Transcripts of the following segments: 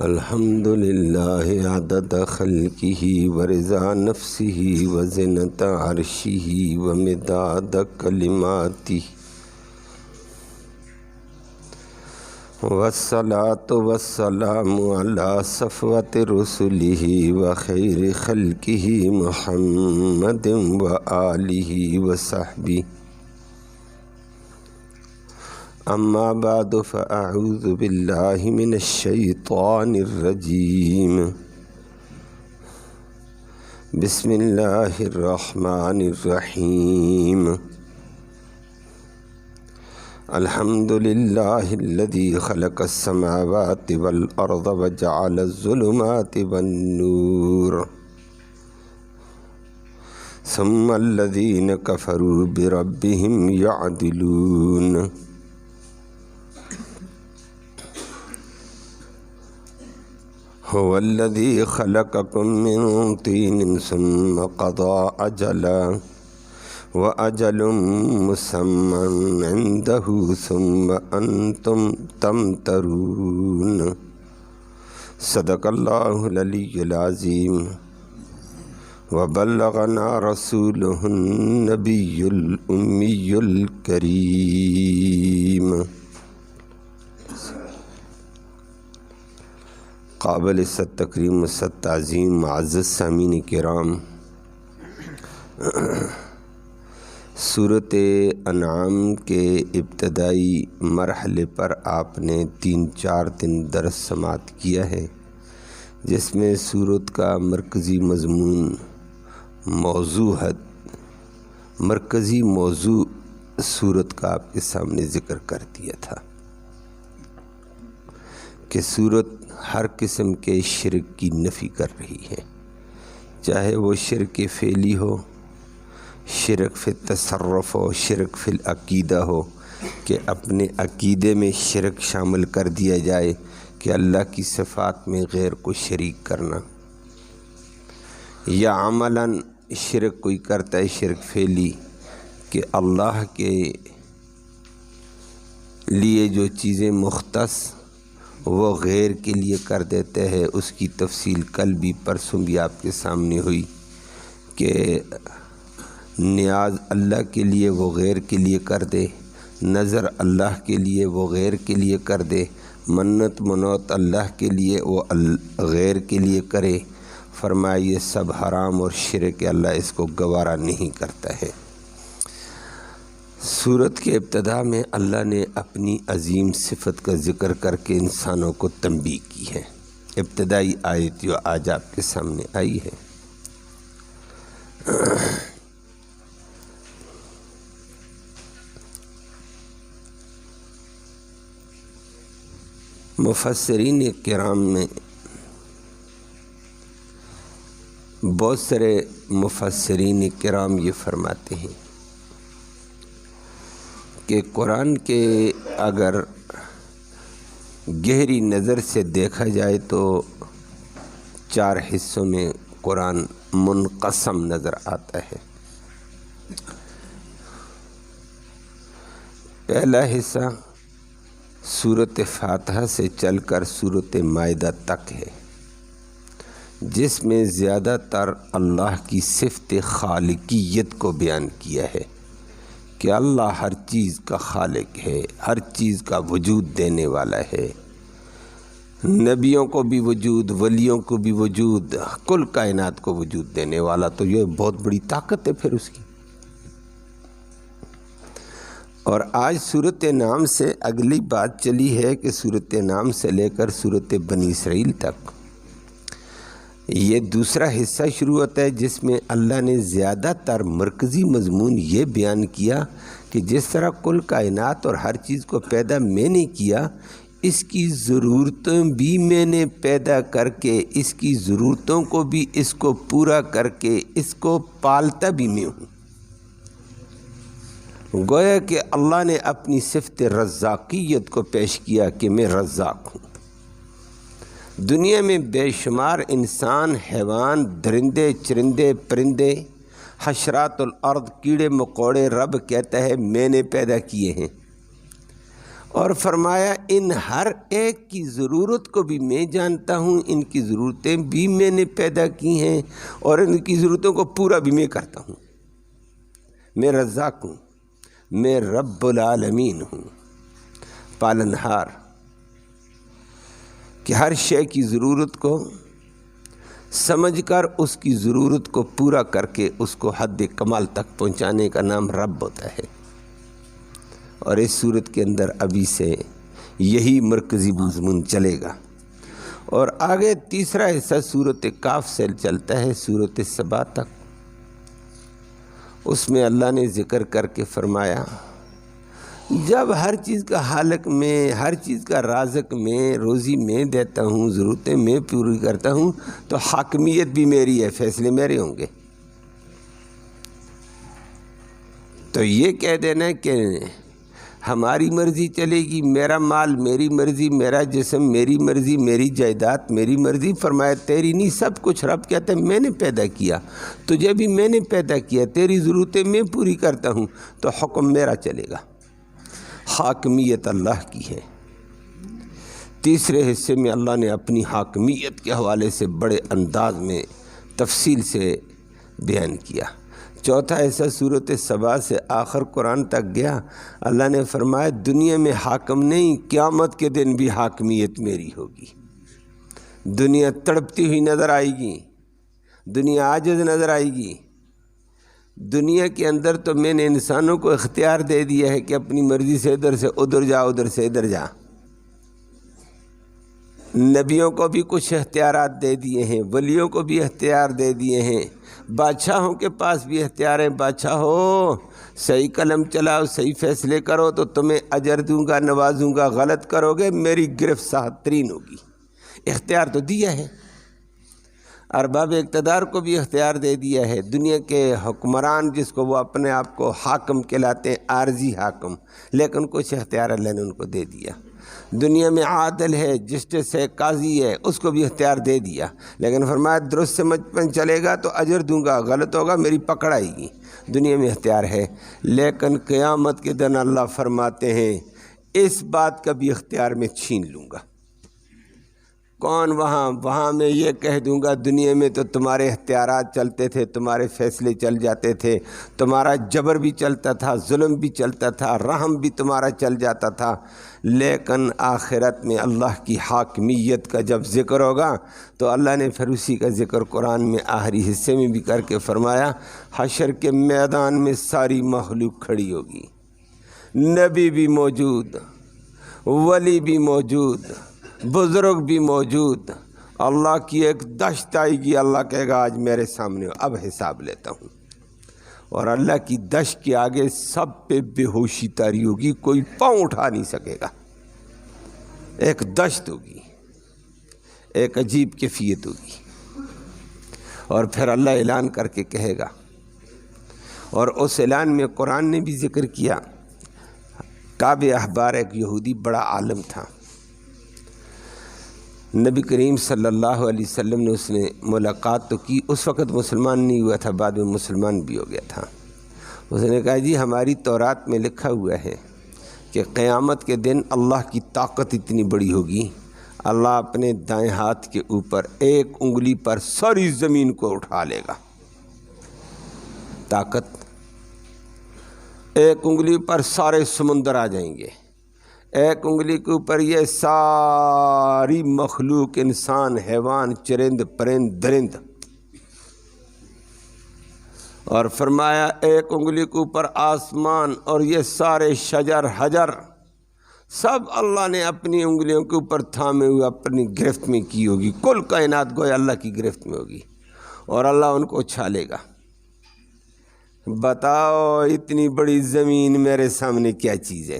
الحمد للہ عدد خلقہ ورضا نفسہ وزنۃ عرشہ ومداد کلماتہ والصلاة والسلام علی صفوۃ رسلہ وخیر خلقہ محمد وآلہ وصحبہ اما بعد فاعوذ باللہ من الشیطان الرجیم بسم اللہ الرحمن الرحیم الحمد للہ الذی خلق السماوات والارض وجعل الظلمات والنور ثم الذین کفروا بربهم یعدلون هو الذي خلقكم من طين ثم قضى أجلا وأجل مسمى عنده ثم أنتم تمترون صدق الله العلي العظيم وبلغنا رسوله النبي الأمي الكريم قابل ست تکریم و ست تعظیم معزز سامعین کرام، سورۃ انعام کے ابتدائی مرحلے پر آپ نے 3-4 دن درس سماعت کیا ہے، جس میں سورت کا مرکزی مضمون مرکزی موضوع سورت کا آپ کے سامنے ذکر کر دیا تھا کہ سورت ہر قسم کے شرک کی نفی کر رہی ہے، چاہے وہ شرک فعلی ہو، شرک فی التصرف ہو، شرک فی العقیدہ ہو کہ اپنے عقیدے میں شرک شامل کر دیا جائے کہ اللہ کی صفات میں غیر کو شریک کرنا، یا عملاً شرک کوئی کرتا ہے شرک فعلی کہ اللہ کے لیے جو چیزیں مختص وہ غیر کے لیے کر دیتے ہیں۔ اس کی تفصیل کل بھی پرسوں بھی آپ کے سامنے ہوئی کہ نیاز اللہ کے لیے وہ غیر کے لیے کر دے، نظر اللہ کے لیے وہ غیر کے لیے کر دے، منت منوت اللہ کے لیے وہ غیر کے لیے کرے۔ فرمایا یہ سب حرام اور شرک، اللہ اس کو گوارا نہیں کرتا ہے۔ سورت کے ابتدا میں اللہ نے اپنی عظیم صفت کا ذکر کر کے انسانوں کو تنبیہ کی ہے۔ ابتدائی آیت جو آج آپ کے سامنے آئی ہے، مفسرین کرام میں بہت سارے مفسرین کرام یہ فرماتے ہیں کہ قرآن کے اگر گہری نظر سے دیکھا جائے تو 4 حصوں میں قرآن منقسم نظر آتا ہے۔ پہلا حصہ سورۃ فاتحہ سے چل کر سورۃ مائدہ تک ہے، جس میں زیادہ تر اللہ کی صفت خالقیت کو بیان کیا ہے کہ اللہ ہر چیز کا خالق ہے، ہر چیز کا وجود دینے والا ہے، نبیوں کو بھی وجود، ولیوں کو بھی وجود، کل کائنات کو وجود دینے والا۔ تو یہ بہت بڑی طاقت ہے پھر اس کی۔ اور آج سورۃ انعام سے اگلی بات چلی ہے کہ سورۃ انعام سے لے کر سورۃ بنی اسرائیل تک یہ دوسرا حصہ شروع ہوتا ہے، جس میں اللہ نے زیادہ تر مرکزی مضمون یہ بیان کیا کہ جس طرح کل کائنات اور ہر چیز کو پیدا میں نے کیا، اس کی ضرورتیں بھی میں نے پیدا کر کے، اس کی ضرورتوں کو بھی اس کو پورا کر کے اس کو پالتا بھی میں ہوں۔ گویا کہ اللہ نے اپنی صفت رزاقیت کو پیش کیا کہ میں رزاق ہوں۔ دنیا میں بے شمار انسان، حیوان، درندے، چرندے، پرندے، حشرات الارض، کیڑے مکوڑے رب کہتا ہے میں نے پیدا کیے ہیں، اور فرمایا ان ہر ایک کی ضرورت کو بھی میں جانتا ہوں، ان کی ضرورتیں بھی میں نے پیدا کی ہیں اور ان کی ضرورتوں کو پورا بھی میں کرتا ہوں۔ میں رزاق ہوں، میں رب العالمین ہوں، پالنہار، کہ ہر شے کی ضرورت کو سمجھ کر اس کی ضرورت کو پورا کر کے اس کو حد کمال تک پہنچانے کا نام رب ہوتا ہے۔ اور اس صورت کے اندر ابھی سے یہی مرکزی مضمون چلے گا۔ اور آگے تیسرا حصہ صورت کاف سے چلتا ہے صورت سبا تک۔ اس میں اللہ نے ذکر کر کے فرمایا جب ہر چیز کا خالق میں، ہر چیز کا رازق میں، روزی میں دیتا ہوں، ضرورتیں میں پوری کرتا ہوں، تو حاکمیت بھی میری ہے، فیصلے میرے ہوں گے۔ تو یہ کہہ دینا کہ ہماری مرضی چلے گی، میرا مال میری مرضی، میرا جسم میری مرضی، میری جائیداد میری مرضی، فرمایا تیری نہیں، سب کچھ رب کہتا ہے میں نے پیدا کیا، تجھے بھی میں نے پیدا کیا، تیری ضرورتیں میں پوری کرتا ہوں، تو حکم میرا چلے گا۔ حاکمیت اللہ کی ہے۔ تیسرے حصے میں اللہ نے اپنی حاکمیت کے حوالے سے بڑے انداز میں تفصیل سے بیان کیا۔ چوتھا حصہ صورت سبا سے آخر قرآن تک گیا، اللہ نے فرمایا دنیا میں حاکم نہیں، قیامت کے دن بھی حاکمیت میری ہوگی۔ دنیا تڑپتی ہوئی نظر آئے گی، دنیا عاجز نظر آئے گی۔ دنیا کے اندر تو میں نے انسانوں کو اختیار دے دیا ہے کہ اپنی مرضی سے ادھر سے ادھر جا، ادھر سے ادھر جا۔ نبیوں کو بھی کچھ اختیارات دے دیے ہیں، ولیوں کو بھی اختیار دے دیے ہیں، بادشاہوں کے پاس بھی اختیار ہے۔ بادشاہو صحیح قلم چلاؤ، صحیح فیصلے کرو تو تمہیں اجر دوں گا، نوازوں گا، غلط کرو گے میری گرفت سخت ترین ہوگی۔ اختیار تو دیا ہے۔ ارباب اقتدار کو بھی اختیار دے دیا ہے۔ دنیا کے حکمران جس کو وہ اپنے آپ کو حاکم کہلاتے ہیں، عارضی حاکم، لیکن کچھ اختیار اللہ نے ان کو دے دیا۔ دنیا میں عادل ہے، جسٹس ہے، قاضی ہے، اس کو بھی اختیار دے دیا، لیکن فرمایا درست سمجھ پر چلے گا تو اجر دوں گا، غلط ہوگا میری پکڑ آئے گی۔ دنیا میں اختیار ہے، لیکن قیامت کے دن اللہ فرماتے ہیں اس بات کا بھی اختیار میں چھین لوں گا۔ کون وہاں میں یہ کہہ دوں گا دنیا میں تو تمہارے اختیارات چلتے تھے، تمہارے فیصلے چل جاتے تھے، تمہارا جبر بھی چلتا تھا، ظلم بھی چلتا تھا، رحم بھی تمہارا چل جاتا تھا، لیکن آخرت میں اللہ کی حاکمیت کا جب ذکر ہوگا تو اللہ نے پھر اسی کا ذکر قرآن میں آخری حصے میں بھی کر کے فرمایا حشر کے میدان میں ساری مخلوق کھڑی ہوگی، نبی بھی موجود، ولی بھی موجود، بزرگ بھی موجود۔ اللہ کی ایک دشت آئے گی، اللہ کہے گا آج میرے سامنے اب حساب لیتا ہوں، اور اللہ کی دشت کے آگے سب پہ بے ہوشی طاری ہوگی، کوئی پاؤں اٹھا نہیں سکے گا۔ ایک دشت ہوگی، ایک عجیب کیفیت ہوگی، اور پھر اللہ اعلان کر کے کہے گا، اور اس اعلان میں قرآن نے بھی ذکر کیا۔ کعب احبار ایک یہودی بڑا عالم تھا، نبی کریم صلی اللہ علیہ وسلم نے اس نے ملاقات تو کی، اس وقت مسلمان نہیں ہوا تھا، بعد میں مسلمان بھی ہو گیا تھا۔ اس نے کہا جی ہماری تورات میں لکھا ہوا ہے کہ قیامت کے دن اللہ کی طاقت اتنی بڑی ہوگی، اللہ اپنے دائیں ہاتھ کے اوپر ایک انگلی پر ساری زمین کو اٹھا لے گا۔ طاقت، ایک انگلی پر سارے سمندر آ جائیں گے، ایک انگلی کے اوپر یہ ساری مخلوق، انسان، حیوان، چرند، پرند، درند، اور فرمایا ایک انگلی کے اوپر آسمان، اور یہ سارے شجر حجر سب اللہ نے اپنی انگلیوں کے اوپر تھامے ہوئے اپنی گرفت میں کی ہوگی، کل کائنات گویا اللہ کی گرفت میں ہوگی، اور اللہ ان کو اچھالے گا۔ بتاؤ اتنی بڑی زمین میرے سامنے کیا چیز ہے؟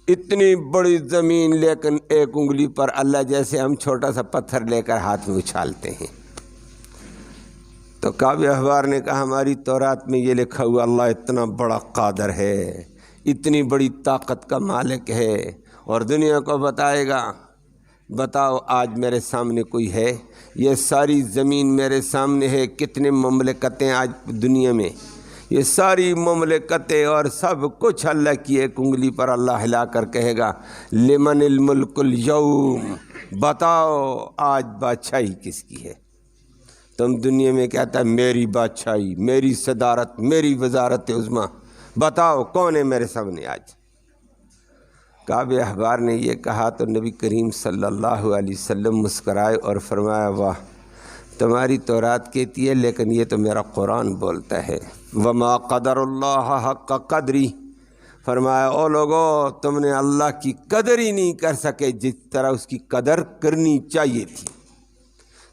اتنی بڑی زمین، لیکن ایک انگلی پر اللہ جیسے ہم چھوٹا سا پتھر لے کر ہاتھ میں اچھالتے ہیں۔ تو کعب احبار نے کہا ہماری تورات میں یہ لکھا ہوا اللہ اتنا بڑا قادر ہے، اتنی بڑی طاقت کا مالک ہے، اور دنیا کو بتائے گا بتاؤ آج میرے سامنے کوئی ہے؟ یہ ساری زمین میرے سامنے ہے، کتنے مملکتیں آج دنیا میں، یہ ساری مملکتیں اور سب کچھ اللہ کی ایک انگلی پر اللہ ہلا کر کہے گا لمن الملک اليوم، بتاؤ آج بادشاہی کس کی ہے؟ تم دنیا میں کہتا ہے میری بادشاہی، میری صدارت، میری وزارت عظمیٰ، بتاؤ کون ہے میرے سامنے آج؟ کعب احبار نے یہ کہا تو نبی کریم صلی اللہ علیہ وسلم مسکرائے اور فرمایا واہ، تمہاری تورات کہتی ہے لیکن یہ تو میرا قرآن بولتا ہے، وما قدر اللہ حق قدری، فرمایا او لوگو تم نے اللہ کی قدر ہی نہیں کر سکے جس طرح اس کی قدر کرنی چاہیے تھی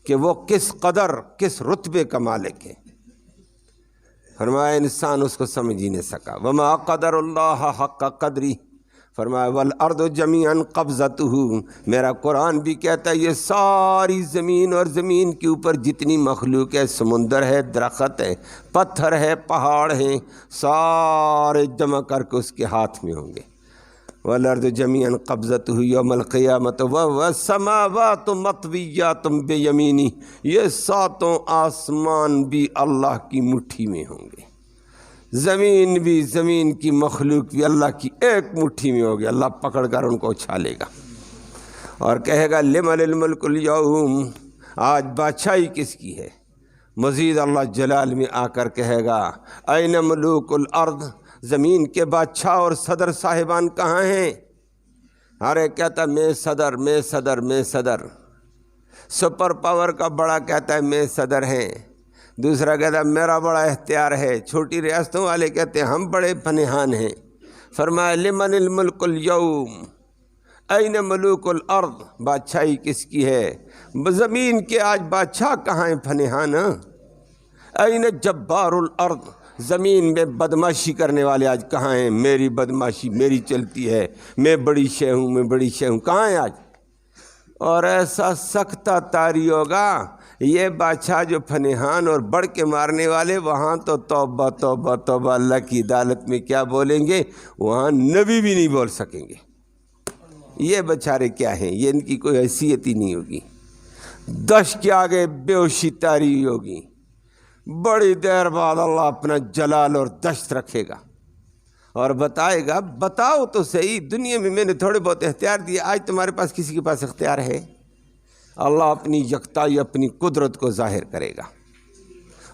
کہ وہ کس قدر کس رتبے کا مالک ہے۔ فرمایا انسان اس کو سمجھ ہی نہیں سکا، وما قدر اللہ حق قدری، فرمایا والارض جمیعا قبضتہ، میرا قرآن بھی کہتا ہے یہ ساری زمین اور زمین کے اوپر جتنی مخلوق ہے، سمندر ہے، درخت ہے، پتھر ہے، پہاڑ ہیں، سارے جمع کر کے اس کے ہاتھ میں ہوں گے۔ والارض جمیعا قبضتہ یوم القیامۃ والسماوات مطویات بیمینہ، یہ ساتوں آسمان بھی اللہ کی مٹھی میں ہوں گے، زمین بھی، زمین کی مخلوق بھی اللہ کی ایک مٹھی میں ہوگی، اللہ پکڑ کر ان کو اچھالے گا اور کہے گا لمن الملک اليوم، آج بادشاہی کس کی ہے؟ مزید اللہ جلال میں آ کر کہے گا این ملوک الارض، زمین کے بادشاہ اور صدر صاحبان کہاں ہیں؟ ہر ایک کہتا میں صدر، میں صدر، میں صدر، سپر پاور کا بڑا کہتا ہے میں صدر ہیں، دوسرا کہتا ہے میرا بڑا اختیار ہے، چھوٹی ریاستوں والے کہتے ہیں ہم بڑے پنہان ہیں۔ فرمایا لمن الملک اليوم، این ملوک الارض، بادشاہی کس کی ہے؟ زمین کے آج بادشاہ کہاں ہیں پنہان؟ این جبار الارض، زمین میں بدماشی کرنے والے آج کہاں ہیں؟ میری بدماشی میری چلتی ہے، میں بڑی شے ہوں، میں بڑی شے ہوں، کہاں ہیں آج؟ اور ایسا سختہ طاری ہوگا یہ بادشاہ جو پنہان اور بڑھ کے مارنے والے، وہاں تو توبہ توبہ توبہ، اللہ کی عدالت میں کیا بولیں گے؟ وہاں نبی بھی نہیں بول سکیں گے۔ یہ بیچارے کیا ہیں؟ یہ ان کی کوئی حیثیت ہی نہیں ہوگی، دش کے آگے بے ہوشی طاری ہوگی، بڑی دیر بعد اللہ اپنا جلال اور دشت رکھے گا اور بتائے گا بتاؤ تو صحیح، دنیا میں میں نے تھوڑے بہت اختیار دیے، آج تمہارے پاس کسی کے پاس اختیار ہے؟ اللہ اپنی یکتائی، اپنی قدرت کو ظاہر کرے گا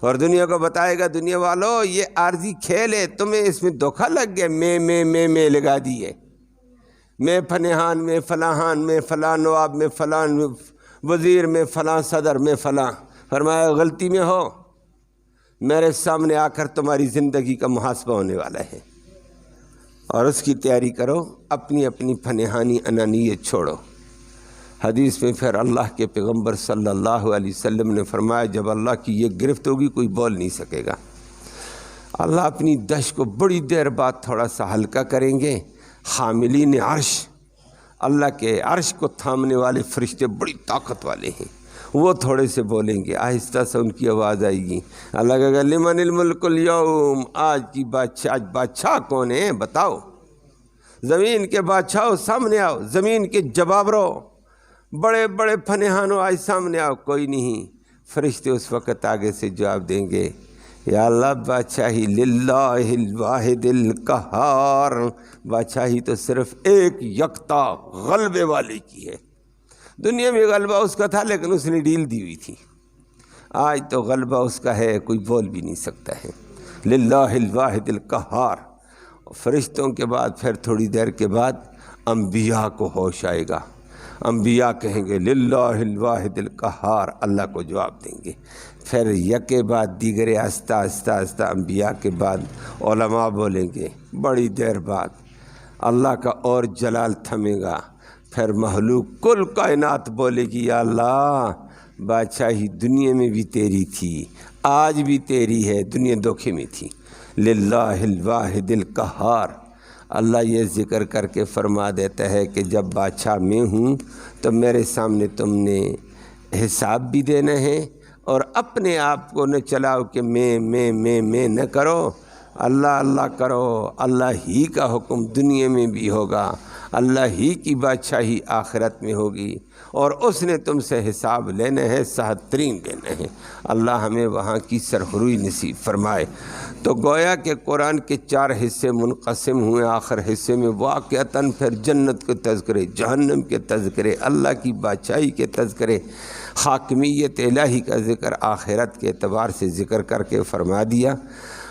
اور دنیا کو بتائے گا دنیا والو یہ عارضی کھیل ہے، تمہیں اس میں دھوکہ لگ گیا، میں لگا دی ہے، میں پنہان، میں فلاحان، میں فلاں نواب، میں فلاں وزیر، میں فلاں صدر، میں فلاں۔ فرمایا غلطی میں ہو، میرے سامنے آ کر تمہاری زندگی کا محاسبہ ہونے والا ہے اور اس کی تیاری کرو، اپنی اپنی پنہانی انانیت چھوڑو۔ حدیث میں پھر اللہ کے پیغمبر صلی اللہ علیہ وسلم نے فرمایا جب اللہ کی یہ گرفت ہوگی کوئی بول نہیں سکے گا، اللہ اپنی دش کو بڑی دیر بعد تھوڑا سا ہلکا کریں گے، حاملین عرش، اللہ کے عرش کو تھامنے والے فرشتے بڑی طاقت والے ہیں، وہ تھوڑے سے بولیں گے، آہستہ سے ان کی آواز آئے گی، اللہ کہے گا لمن الملک اليوم، آج کی بادشاہ، آج بادشاہ کون ہے بتاؤ؟ زمین کے بادشاہوں سامنے آؤ، زمین کے جبابرو، بڑے بڑے پنہانوں آج سامنے آؤ، کوئی نہیں۔ فرشتے اس وقت آگے سے جواب دیں گے یا اللہ بادشاہی للہ الواحد القہار، بادشاہی تو صرف ایک یکتا غلبے والے کی ہے، دنیا میں غلبہ اس کا تھا لیکن اس نے ڈیل دی ہوئی تھی، آج تو غلبہ اس کا ہے، کوئی بول بھی نہیں سکتا ہے، للہ الواحد القہار۔ فرشتوں کے بعد پھر تھوڑی دیر کے بعد انبیاء کو ہوش آئے گا، انبیاء کہیں گے للہ الواحد القہار، اللہ کو جواب دیں گے، پھر یکے بعد دیگرے آہستہ آہستہ آہستہ انبیاء کے بعد علماء بولیں گے، بڑی دیر بعد اللہ کا اور جلال تھمے گا، پھر مخلوق کل کائنات بولے گی یا اللہ بادشاہی دنیا میں بھی تیری تھی، آج بھی تیری ہے، دنیا دھوکے میں تھی، للہ الواحد القہار۔ اللہ یہ ذکر کر کے فرما دیتا ہے کہ جب بادشاہ میں ہوں تو میرے سامنے تم نے حساب بھی دینا ہے اور اپنے آپ کو نہ چلاؤ کہ میں نہ کرو، اللہ اللہ کرو، اللہ ہی کا حکم دنیا میں بھی ہوگا، اللہ ہی کی بادشاہی آخرت میں ہوگی اور اس نے تم سے حساب لینے ہیں، صحت ترین لینے ہیں۔ اللہ ہمیں وہاں کی سرخروئی نصیب فرمائے۔ تو گویا کہ قرآن کے 4 حصے منقسم ہوئے، آخر حصے میں واقعتاً پھر جنت کے تذکرے، جہنم کے تذکرے، اللہ کی بادشاہی کے تذکرے، حاکمیت الہی کا ذکر آخرت کے اعتبار سے ذکر کر کے فرما دیا۔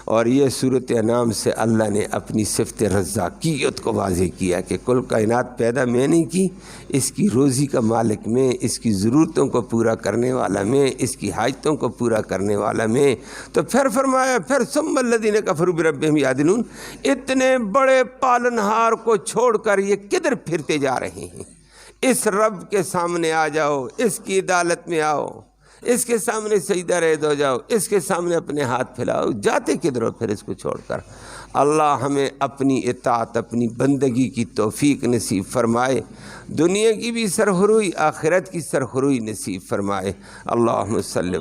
اور یہ سورۃ انعام سے اللہ نے اپنی صفت رزاقیت کو واضح کیا کہ کل کائنات پیدا میں نہیں کی، اس کی روزی کا مالک میں، اس کی ضرورتوں کو پورا کرنے والا میں، اس کی حاجتوں کو پورا کرنے والا میں۔ تو پھر فرمایا پھر ثم الذین کفروا بربہم یعدلون، اتنے بڑے پالنہار کو چھوڑ کر یہ کدھر پھرتے جا رہے ہیں؟ اس رب کے سامنے آ جاؤ، اس کی عدالت میں آؤ، اس کے سامنے سجدہ ریز ہو جاؤ، اس کے سامنے اپنے ہاتھ پھیلاؤ، جاتے کدھر ہو پھر اس کو چھوڑ کر؟ اللہ ہمیں اپنی اطاعت، اپنی بندگی کی توفیق نصیب فرمائے، دنیا کی بھی سرخروئی، آخرت کی سرخروئی نصیب فرمائے۔ اللہم صلی